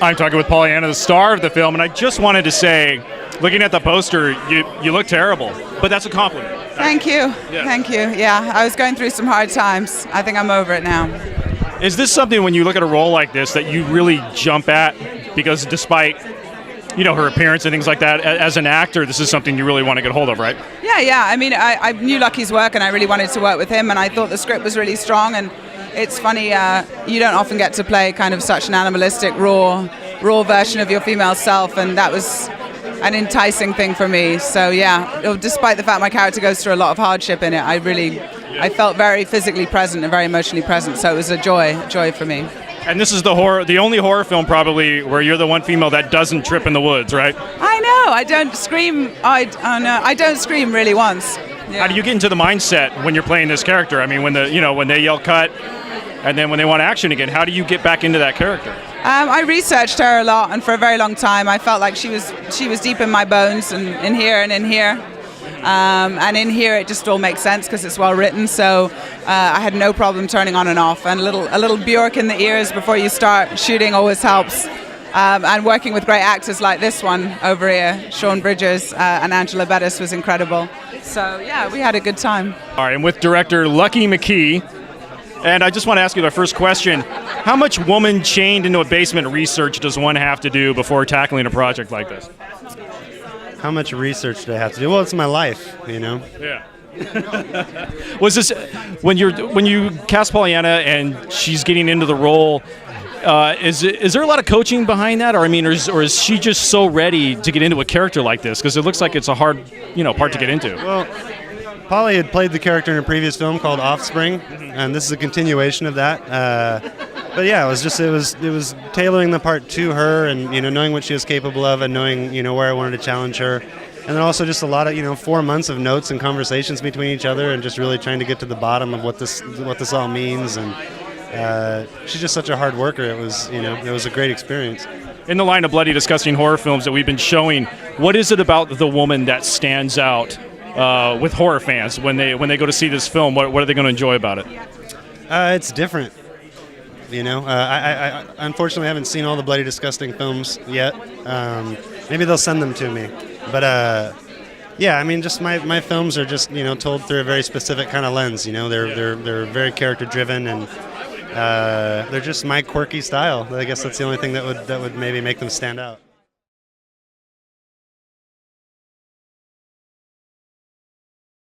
I'm talking with Pollyanna, the star of the film, and I just wanted to say, looking at the poster, you look terrible, but that's a compliment. Thank you. Yeah. Thank you. Yeah, I was going through some hard times. I think I'm over it now. Is this something, when you look at a role like this, that you really jump at? Because despite, her appearance and things like that, as an actor, this is something you really want to get hold of, right? Yeah. I mean, I knew Lucky's work, and I really wanted to work with him, and I thought the script was really strong. And it's funny, you don't often get to play kind of such an animalistic, raw version of your female self, and that was an enticing thing for me. So yeah, despite the fact my character goes through a lot of hardship in it, I felt very physically present and very emotionally present. So it was a joy for me. And this is the only horror film probably where you're the one female that doesn't trip in the woods, right? I know. I don't scream. I don't scream really once. Yeah. How do you get into the mindset when you're playing this character? I mean, when they yell cut, and then when they want action again, how do you get back into that character? I researched her a lot, and for a very long time, I felt like she was deep in my bones, and in here and in here. And in here, it just all makes sense because it's well written. So I had no problem turning on and off, and a little Bjork in the ears before you start shooting always helps. And working with great actors like this one over here, Sean Bridgers and Angela Bettis, was incredible. So yeah, we had a good time. All right, and with director Lucky McKee. And I just want to ask you the first question. How much woman chained into a basement research does one have to do before tackling a project like this? How much research do I have to do? Well, it's my life, Yeah. Was this, when you cast Pollyanna and she's getting into the role, is there a lot of coaching behind that? Or is she just so ready to get into a character like this? Because it looks like it's a hard, part to get into. Well, Polly had played the character in a previous film called Offspring, and this is a continuation of that. But yeah, it was tailoring the part to her, and knowing what she was capable of, and knowing where I wanted to challenge her, and then also just a lot of 4 months of notes and conversations between each other, and just really trying to get to the bottom of what this all means. And she's just such a hard worker. It was a great experience. In the line of bloody, disgusting horror films that we've been showing, what is it about the woman that stands out with horror fans when they go to see this film? What are they going to enjoy about it? It's different. I unfortunately haven't seen all the bloody, disgusting films yet. Maybe they'll send them to me. But yeah, I mean, just my films are just told through a very specific kind of lens. They're very character driven, and they're just my quirky style. I guess that's the only thing that would maybe make them stand out.